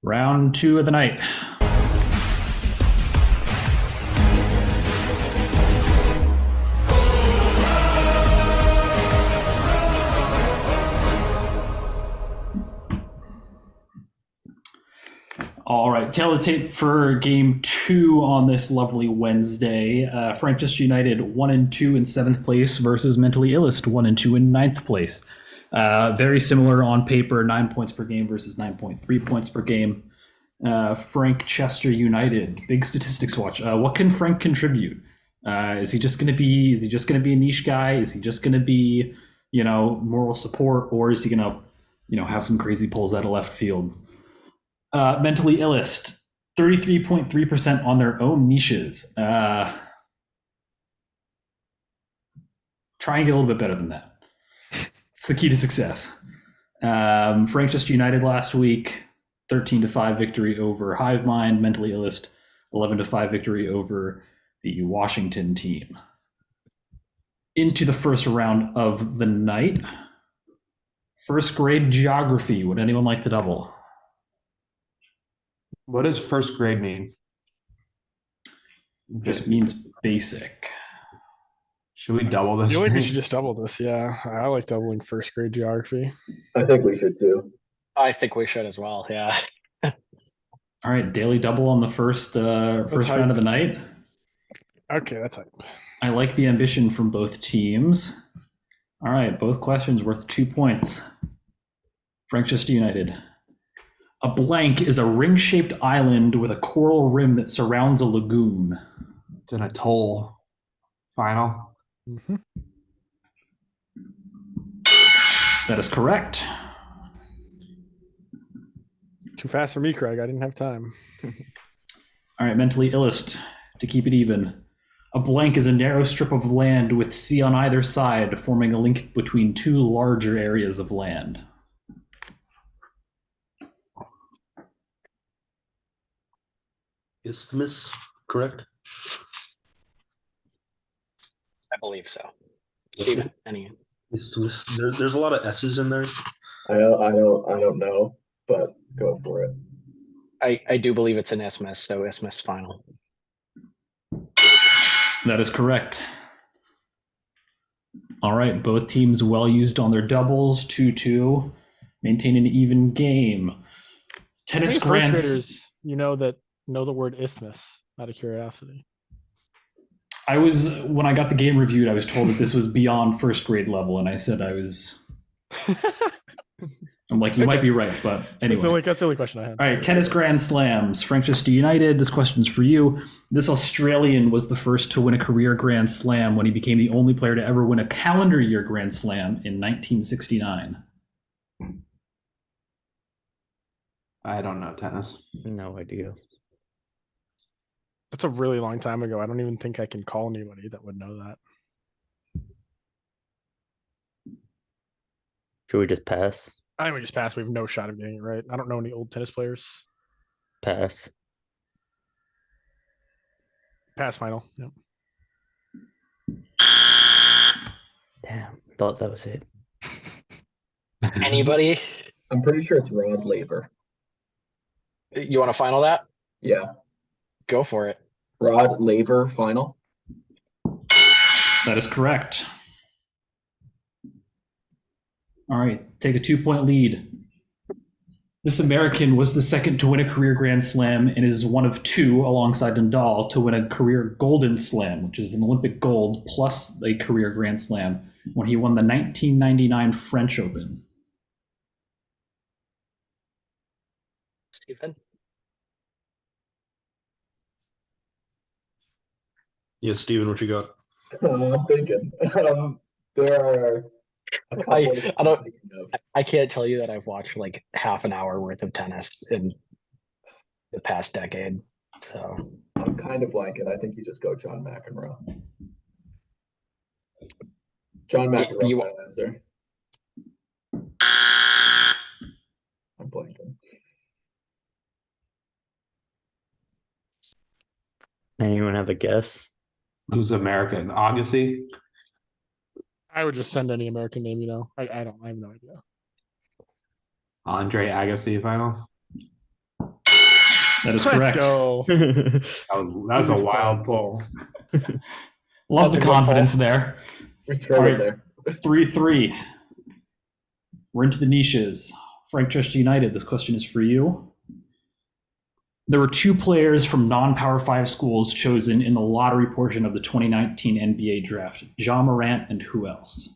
Round two of the night. All right, tail of the tape for game two on this lovely Wednesday. Frankchester United 1-2 in seventh place versus Mentally Illest 1-2 in ninth place. Very similar on paper, 9 points per game versus 9.3 points per game. Frankchester United, big statistics watch. What can Frank contribute? Is he just going to be a niche guy? Is he just going to be, moral support, or is he going to, have some crazy pulls out of left field? Mentally Illest, 33.3% on their own niches. Try and get a little bit better than that. It's the key to success. Frankchester United last week, 13-5 victory over Hivemind. Mentally Illest, 11-5 victory over the Washington team. Into the first round of the night. First grade geography. Would anyone like to double? What does first grade mean? Just means basic. Should we double this? I feel like we should just double this. Yeah, I like doubling first grade geography. I think we should too. I think we should as well. Yeah. All right, daily double on the first round of the night. Okay, that's hype. I like the ambition from both teams. All right, both questions worth 2 points. Frankchester United. A blank is a ring-shaped island with a coral rim that surrounds a lagoon. It's an atoll. Final. Mm-hmm. That is correct. Too fast for me, Craig. I didn't have time. All right, Mentally Illest, to keep it even. A blank is a narrow strip of land with sea on either side, forming a link between two larger areas of land. Isthmus, correct? I believe so. Steven, any? Isthmus. There's a lot of S's in there. I don't know, but go for it. I do believe it's an isthmus, so isthmus final. That is correct. All right, both teams well used on their doubles, 2-2, maintain an even game. Tennis First graders, grants. know the word isthmus, out of curiosity. When I got the game reviewed, I was told that this was beyond first grade level, and I said I'm like, you might be right, but anyway. That's the only question I had. All right, tennis grand slams. Frankchester United, this question's for you. This Australian was the first to win a career grand slam when he became the only player to ever win a calendar year grand slam in 1969. I don't know tennis. No idea. That's a really long time ago. I don't even think I can call anybody that would know that. Should we just pass? I think we just pass. We have no shot of getting it right. I don't know any old tennis players. Pass. Pass final. Yep. Damn, thought that was it. Anybody? I'm pretty sure it's Rod Laver. You want to final that? Yeah, Go for it. Rod Laver final. That is correct. All right, take a 2-point lead. This American was the second to win a career Grand Slam and is one of two, alongside Nadal, to win a career Golden Slam, which is an Olympic gold plus a career Grand Slam, when he won the 1999 French Open. Steven? Yeah, Steven, what you got? I'm thinking. There are a couple I I'm don't- thinking of. I can't tell you that I've watched like half an hour worth of tennis in the past decade. So I'm kind of blanking. I think you just go John McEnroe. John McEnroe, you- final answer. I'm blanking. Anyone have a guess? Who's American? Agassi? I would just send any American name, I have no idea. Andre Agassi final? That is Let's correct. go. That's a wild pull. Love That's the a good confidence pull. there. Reach right All in right. there. 3-3. We're into the niches. Frankchester United, this question is for you. There were 2 players from non-Power 5 schools chosen in the lottery portion of the 2019 NBA draft. Ja Morant and who else?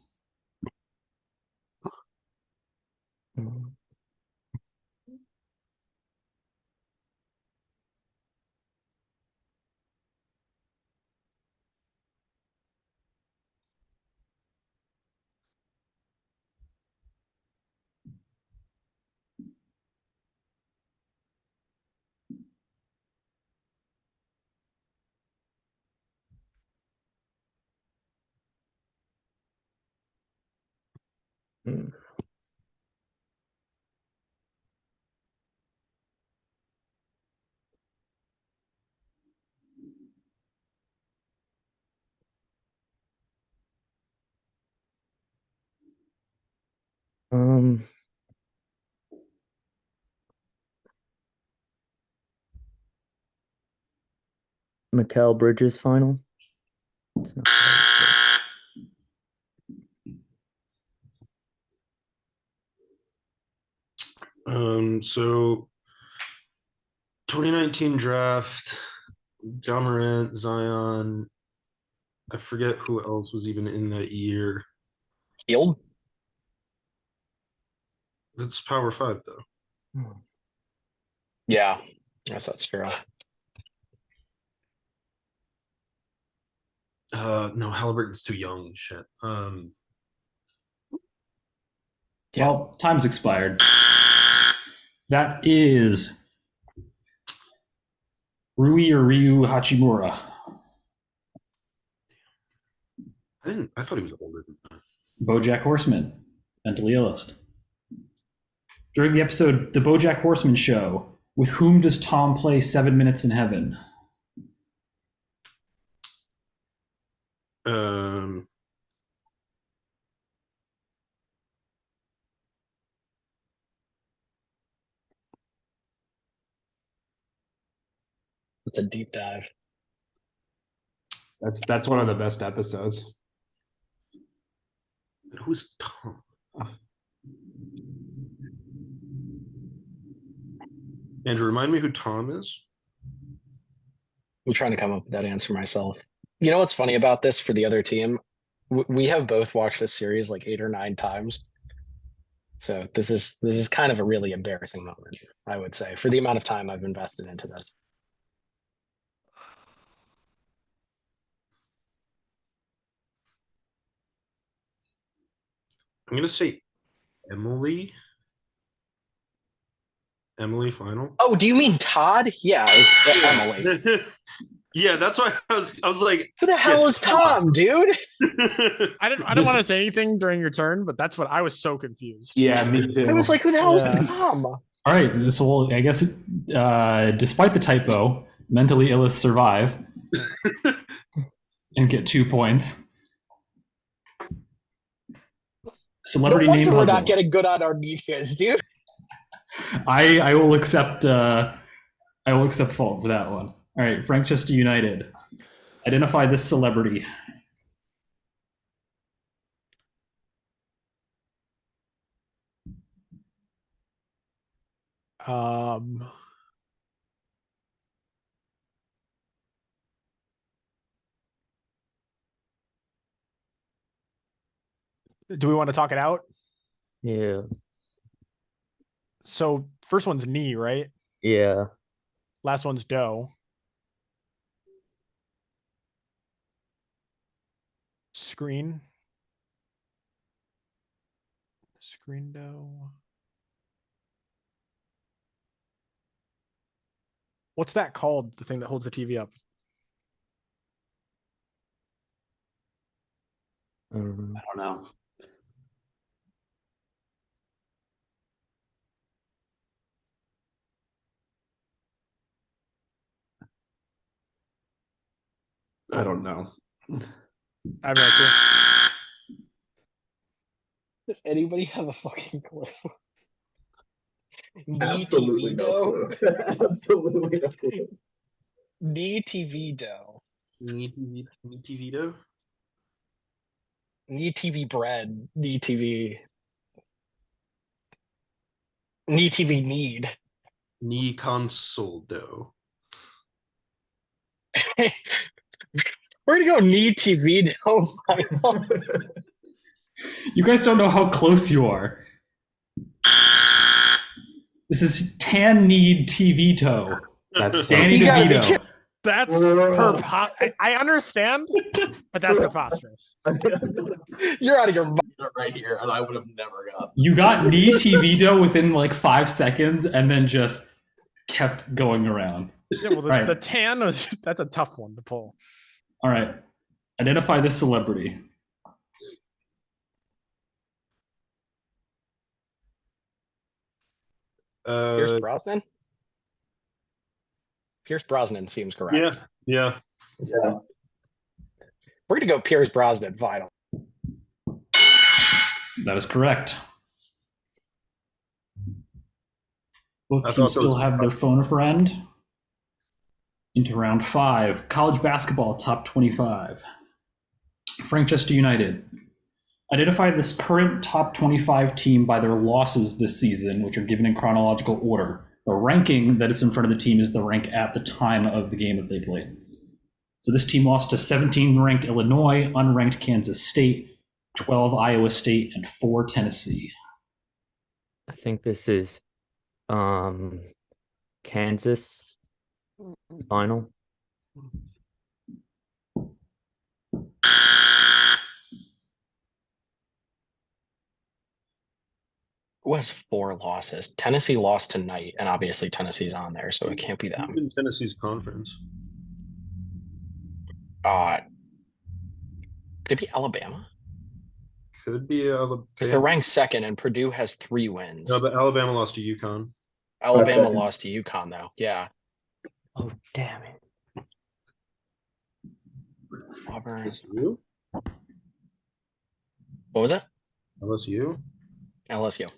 Um, Mikal Bridges final. It's not bad, So 2019 draft, John Morant, Zion. I forget who else was even in that year. Field. It's Power 5 though. Yeah. Yes, that's true. No, Halliburton's too young. Shit. Yeah. Well, time's expired. That is Rui or Ryu Hachimura. I thought he was older than that. BoJack Horseman, Mentally Illest. During the episode The BoJack Horseman Show, with whom does Tom play 7 Minutes in Heaven? It's a deep dive. That's one of the best episodes. Who's Tom? Andrew, remind me who Tom is. I'm trying to come up with that answer myself. You know what's funny about this for the other team? We have both watched this series like 8 or 9 times. So this is kind of a really embarrassing moment, I would say, for the amount of time I've invested into this. I'm gonna say Emily. Emily final. Oh, do you mean Todd? Yeah, it's Emily. Yeah, that's why I was like, Who the hell is Tom, dude? I don't want to say anything during your turn, but that's what I was so confused. Yeah, me too. I was like, who the hell is Yeah. Tom? All right, this will, I guess, despite the typo, Mentally Illest survive and get 2 points. No Celebrity wonder name we're puzzle. not getting good on our niches, dude. I will accept fault for that one. All right, Frankchester United. Identify this celebrity. Um, do we want to talk it out? yeah. So first one's knee, right? Yeah. Last one's dough. Screen. Screen dough. What's that called? The thing that holds the TV up? I don't know. I don't know. I don't know. I have no clue. Does anybody have a fucking clue? Absolutely no clue. Absolutely no clue. Nitivido. Nitivido? Nitivi bread. Nitivi. Nitivi need. Ni consoldo. We're gonna go Nitivido final. You guys don't know how close you are. This is Tan Need TV Toe. That's Danny You gotta be DeVito. That's I understand, but that's preposterous. You're out of your mind. Right here, and I would have never got. You got Need TV Toe within like 5 seconds and then just kept going around. Yeah, well, Right. the tan was that's a tough one to pull. All right. Identify this celebrity. Pierce Brosnan? Pierce Brosnan seems correct. Yeah. Yeah. We're gonna go Pierce Brosnan final. That is correct. Both I teams thought still those- have their phone a friend. Into round 5. College basketball top 25. Frankchester United. Identify this current top 25 team by their losses this season, which are given in chronological order. The ranking that is in front of the team is the rank at the time of the game that they played. So this team lost to 17 ranked Illinois, unranked Kansas State, 12 Iowa State, and 4 Tennessee. I think this is Kansas final. Who has 4 losses? Tennessee lost tonight, and obviously Tennessee's on there, so it can't be them. In Tennessee's conference. Could it be Alabama? Could be Alabama. Because they're ranked second, and Purdue has 3 wins. No, but Alabama lost to UConn. Alabama lost to UConn, though. Yeah. Oh, damn it. Auburn. LSU? What was it? LSU? LSU.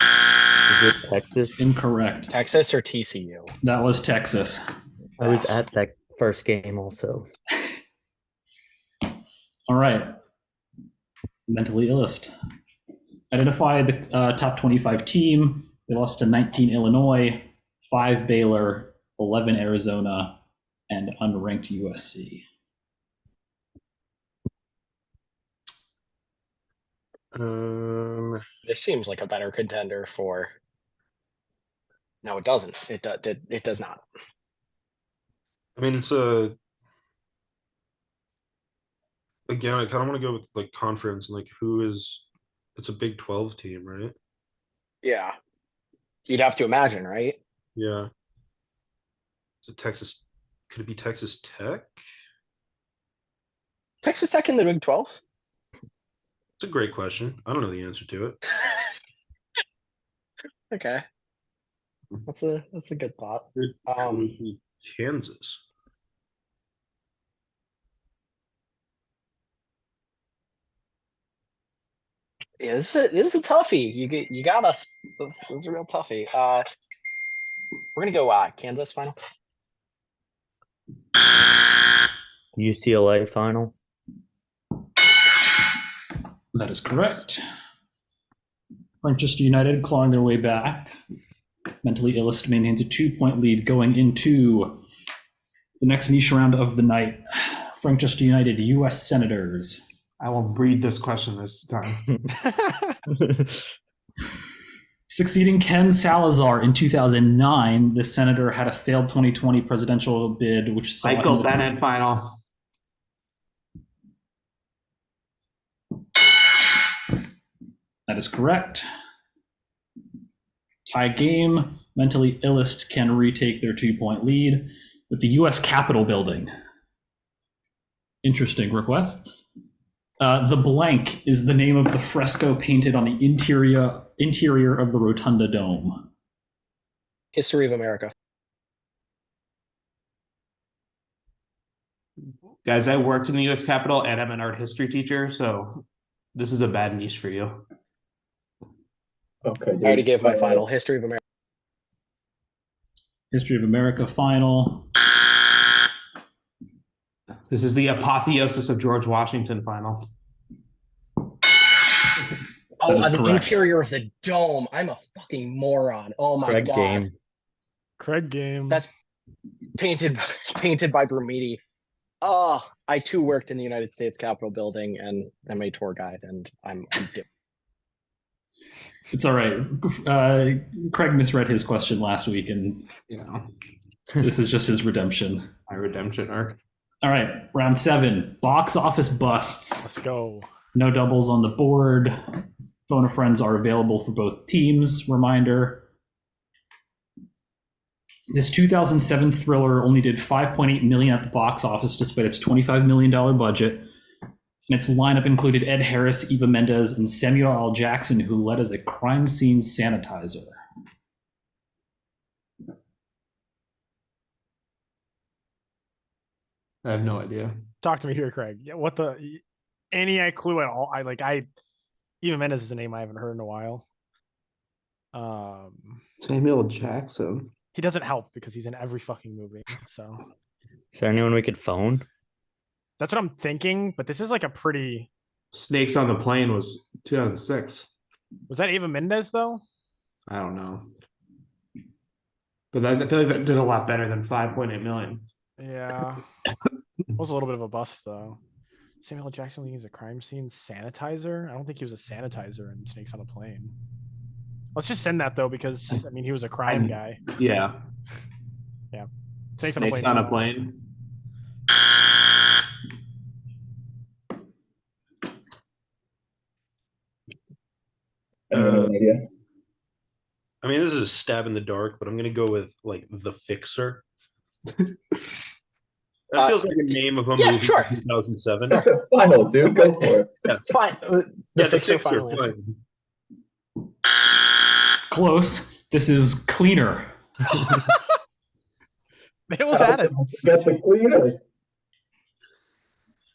Is it Texas? Incorrect. Texas or TCU? That was Texas. I was at that first game also. All right. Mentally Illest. Identify the top 25 team. They lost to 19 Illinois, 5 Baylor, 11 Arizona, and unranked USC. This seems like a better contender for. No, it doesn't. It does not. I mean, again, I kind of want to go with like conference and like it's a Big 12 team, right? Yeah. You'd have to imagine, right? Yeah. Is it Texas? Could it be Texas Tech? Texas Tech in the Big 12? It's a great question. I don't know the answer to it. Okay. That's a good thought. It could be Kansas. Yeah, this is a toughie. You got us. This is a real toughie. We're gonna go Kansas final. UCLA final. That is correct. Frankchester United clawing their way back. Mentally Illest maintains a 2-point lead going into the next niche round of the night. Frankchester United, U.S. Senators. I will read this question this time. Succeeding Ken Salazar in 2009, the senator had a failed 2020 presidential bid, which saw Michael him- Bennett final. That is correct. Tie game. Mentally Illest can retake their 2-point lead with the U.S. Capitol building. Interesting request. The blank is the name of the fresco painted on the interior of the Rotunda Dome. History of America. Guys, I worked in the US Capitol and I'm an art history teacher, so this is a bad niche for you. Okay. I already gave my final. History of America. History of America final. This is the apotheosis of George Washington final. Oh, is the correct. interior of the dome. I'm a fucking moron. Oh my Craig god. game. Craig game. That's painted by Bermidi. Oh, I too worked in the United States Capitol building and I'm a tour guide and I'm It's all right. Craig misread his question last week, and You know, this is just his redemption. my redemption arc. All right, round 7. Box office busts. Let's go. No doubles on the board. Phone of friends are available for both teams. Reminder. This 2007 thriller only did $5.8 million at the box office despite its $25 million budget. And its lineup included Ed Harris, Eva Mendes, and Samuel L. Jackson, who led as a crime scene sanitizer. I have no idea. Talk to me here, Craig. Yeah, what the any clue at all? Even Mendes is a name I haven't heard in a while. Samuel Jackson. He doesn't help because he's in every fucking movie. So Is there anyone we could phone? that's what I'm thinking. But this is like a pretty. Snakes on the Plane was 2006. Was that Eva Mendes though? I don't know. But I feel like that did a lot better than 5.8 million. Yeah. Was a little bit of a bust though. Samuel L. Jackson leading as a crime scene sanitizer. I don't think he was a sanitizer in Snakes on a Plane. Let's just send that though, because I mean he was a crime guy. Yeah. Snakes Snakes on a Plane. Anyone have an idea? I mean, this is a stab in the dark, but I'm gonna go with like The Fixer. That feels like a name of a yeah, movie sure. from 2007. Final, dude. Go for it. Yeah. fine. The Fixer final answer. fine. Close. This is Cleaner. It was added. Get the cleaner.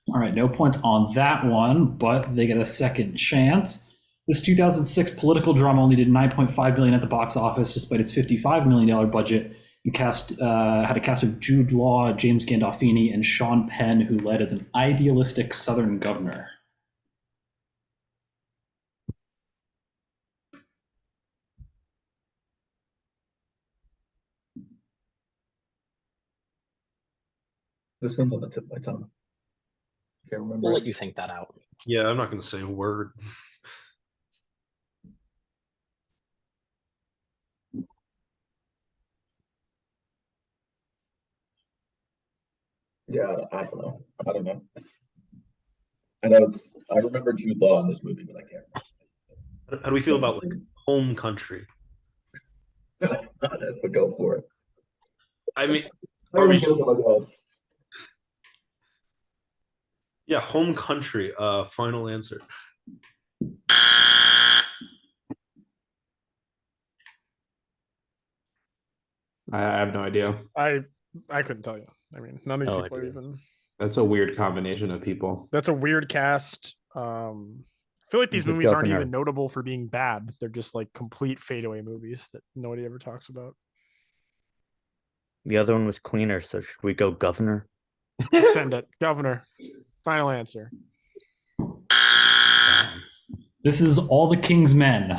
All right, no points on that one, but they get a second chance. This 2006 political drama only did $9.5 million at the box office, despite its $55 million budget. And had a cast of Jude Law, James Gandolfini, and Sean Penn, who led as an idealistic Southern governor. This one's on the tip of my tongue. Can't remember. We'll it. let you think that out. Yeah, I'm not gonna say a word. Yeah, I don't know. I don't know. I know I remember Jude Law in this movie, but I can't. How do we feel about like Home Country? That's not it, but go for it. I mean, Are we good about this? yeah, Home Country. Final answer. I have no idea. I couldn't tell you. I mean, none of these No people are idea. even. That's a weird combination of people. That's a weird cast. I feel like these The movies aren't Governor. even notable for being bad. They're just like complete fadeaway movies that nobody ever talks about. The other one was Cleaner, so should we go Governor? Send it, Governor. Final answer. This is All the King's Men,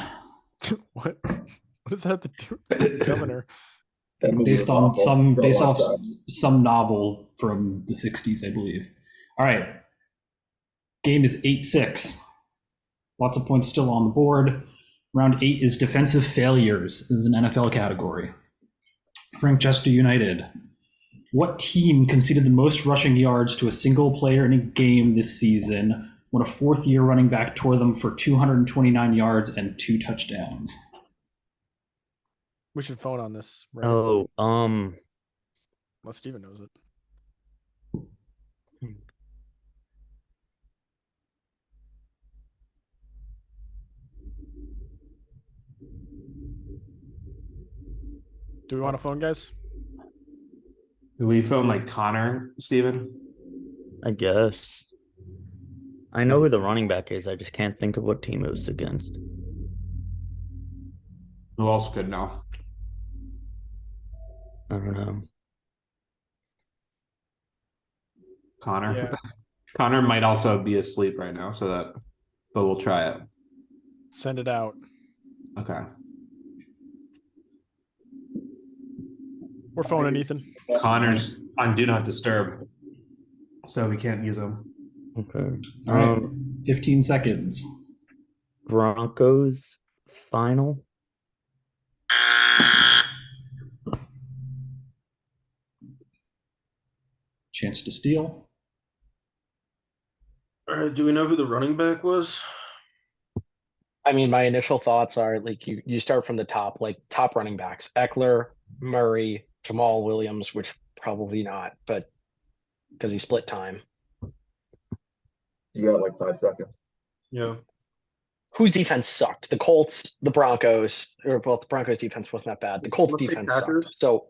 What? What does that have to do with Governor? That movie based was on awful. some Don't based watch off that. some novel from the 60s, I believe. All right. Game is 8-6. Lots of points still on the board. Round 8 is defensive failures. This is an NFL category. Frankchester United. What team conceded the most rushing yards to a single player in a game this season when a fourth-year running back tore them for 229 yards and 2 touchdowns? We should phone on this. Right? Oh, Unless Steven knows it. Do we want to phone, guys? Do we phone like Connor, Steven? I guess. I know who the running back is. I just can't think of what team it was against. Who else could know? I don't know. Connor. Yeah. Connor might also be asleep right now, but we'll try it. Send it out. Okay. We're phoning Ethan. Connor's on Do Not Disturb, so we can't use him. Okay. All right, 15 seconds. Broncos final. Chance to steal. All right, do we know who the running back was? I mean, my initial thoughts are like you start from the top, like top running backs: Eckler, Murray, Jamal Williams, which probably not, but because he split time. You got like 5 seconds. Yeah. Whose defense sucked? The Colts, the Broncos, or both the Broncos defense wasn't that bad. The Colts Let's say defense Packers. sucked. So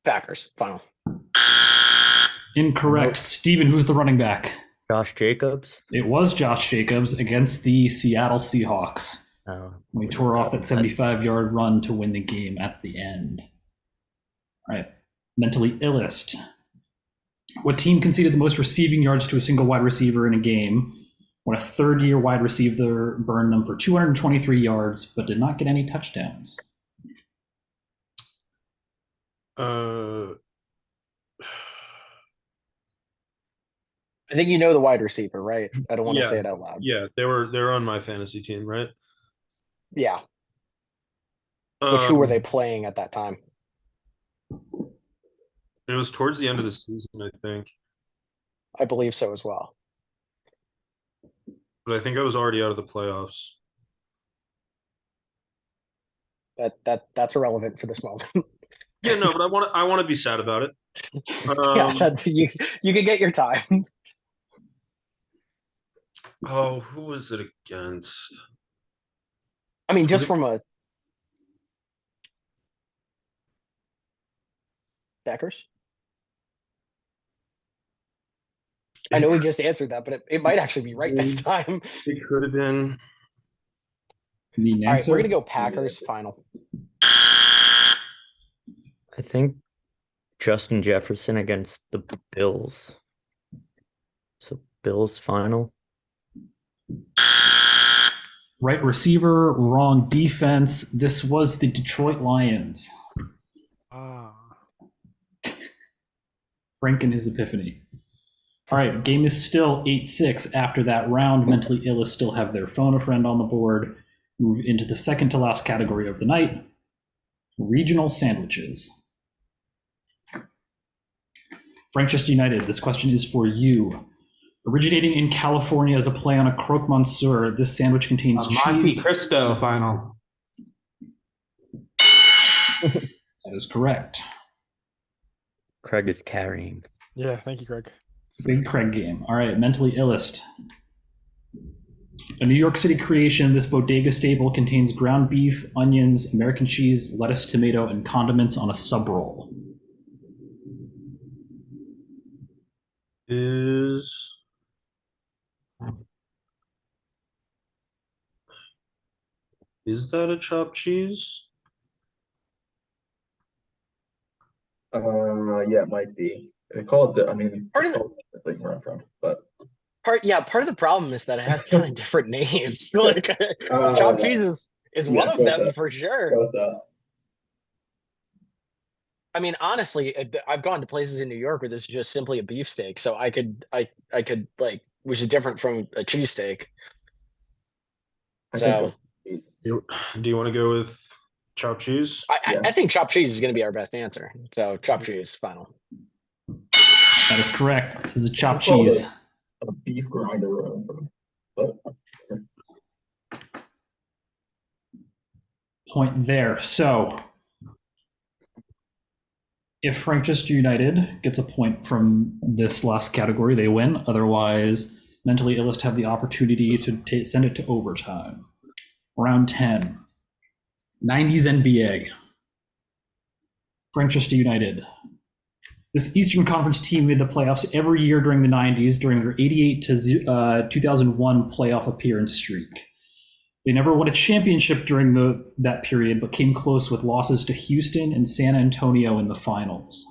Packers final. Incorrect. Steven, who's the running back? Josh Jacobs. It was Josh Jacobs against the Seattle Seahawks. Oh, We tore off that 75-yard run to win the game at the end. All right. Mentally Illest. What team conceded the most receiving yards to a single wide receiver in a game when a third-year wide receiver burned them for 223 yards but did not get any touchdowns? I think you know the wide receiver, right? I don't want to say it out loud. Yeah, they were on my fantasy team, right? Yeah. Which who were they playing at that time? It was towards the end of the season, I think. I believe so as well. But I think I was already out of the playoffs. That's irrelevant for this moment. Yeah, no, but I want to be sad about it. Yeah, that's you can get your time. Oh, who was it against? I mean, just from a Packers. I know we just answered that, but it might actually be right this time. It could have been. The All right, answer? we're gonna go Packers final. I think Justin Jefferson against the Bills. So Bills final. Right receiver, wrong defense. This was the Detroit Lions. Ah. Frank and his epiphany. All right, game is still 8-6 after that round. Mentally Illest still have their phone a friend on the board. Move into the second to last category of the night, regional sandwiches. Frankchester United, this question is for you. Originating in California as a play on a croque monsieur, this sandwich contains Monte cheese. Cristo final. That is correct. Craig is carrying. Yeah, thank you, Craig. Big Craig game. All right, Mentally Illest. A New York City creation, this bodega staple contains ground beef, onions, American cheese, lettuce, tomato, and condiments on a sub roll. Is that a chopped cheese? Yeah, it might be. They call it the. I mean, Part of the- call it the thing where I'm from, but Part of the problem is that it has kind of different names. Like chopped cheese is Yeah, one of go with them that. for sure. go with that. I mean, honestly, I've gone to places in New York where this is just simply a beefsteak, so I could like, which is different from a cheesesteak. I So think Do you want to go with chopped cheese? I think chopped cheese is going to be our best answer. So chopped cheese final. That is correct. This is a chopped It's called cheese. a beef grinder where I'm from. But Point there. So, if Frankchester United gets a point from this last category, they win. Otherwise, Mentally Illest have the opportunity to send it to overtime. Round 10. 90s NBA. Frankchester United. This Eastern Conference team made the playoffs every year during the 90s during their 88 to 2001 playoff appearance streak. They never won a championship during that period, but came close with losses to Houston and San Antonio in the finals.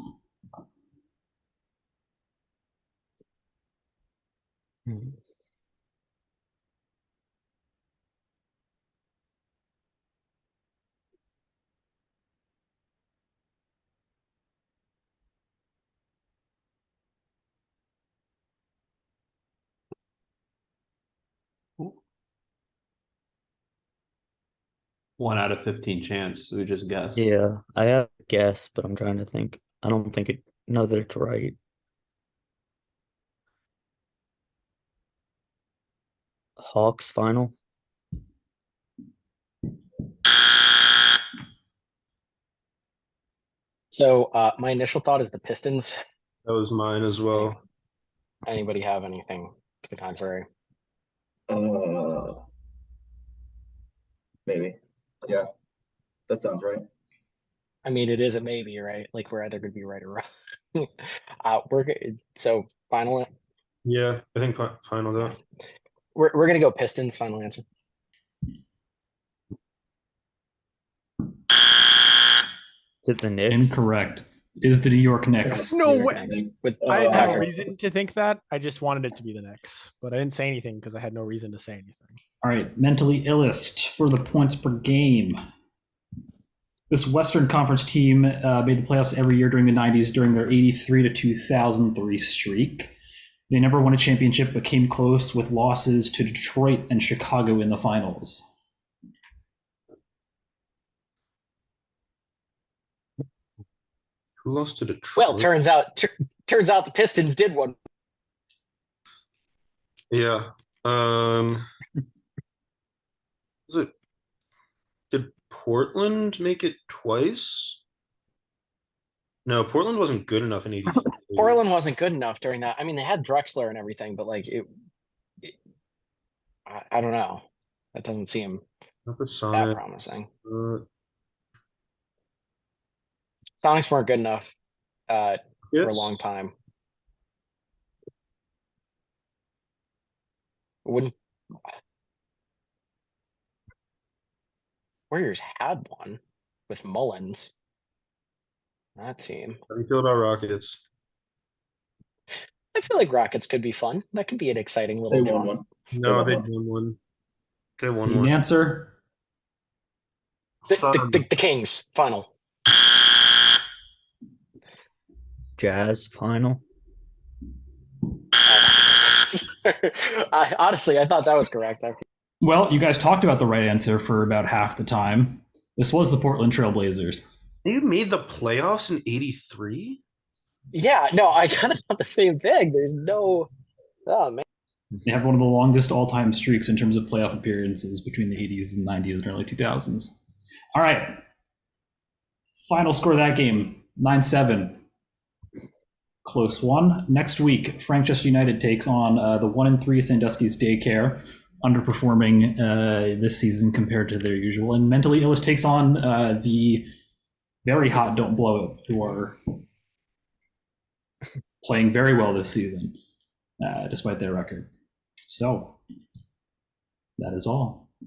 One out of 15 chance. We just guessed. Yeah, I have a guess, but I'm trying to think. I don't know that it's right. Hawks final. So my initial thought is the Pistons. That was mine as well. Anybody have anything to the contrary? Maybe. Yeah, that sounds right. I mean, it is a maybe, right? Like we're either going to be right or wrong. So final. Yeah, I think final though. We're going to go Pistons. Final answer. Is it the Knicks? Incorrect. It is the New York Knicks. No New York way. Knicks. With I didn't have a Patrick. reason to think that. I just wanted it to be the Knicks, but I didn't say anything because I had no reason to say anything. All right, Mentally Illest for the points per game. This Western Conference team made the playoffs every year during the 90s during their 83 to 2003 streak. They never won a championship, but came close with losses to Detroit and Chicago in the finals. Who lost to Detroit? Well, turns out the Pistons did one. Yeah. Was it? Did Portland make it twice? No, Portland wasn't good enough in '83. Portland wasn't good enough during that. I mean, they had Drexler and everything, but like I don't know. That doesn't seem Not the that Sonics. promising. Uh, Sonics weren't good enough for a Yes. long time. Wouldn't Warriors had one with Mullins? That team. How do you feel about Rockets? I feel like Rockets could be fun. That could be an exciting They little won draw. one. No, They they won won one. They won Need an one. answer? The Kings final. Jazz final. Honestly, I thought that was correct. Well, you guys talked about the right answer for about half the time. This was the Portland Trailblazers. You made the playoffs in '83? Yeah, no, I kind of thought the same thing. There's no. Oh man. They have one of the longest all-time streaks in terms of playoff appearances between the 80s and 90s and early 2000s. All right. Final score of that game, 9-7. Close one. Next week, Frankchester United takes on the 1-3 Sandusky's Daycare, underperforming this season compared to their usual. And Mentally Illest takes on the very hot Don't Blow It, who are playing very well this season, despite their record. So that is all.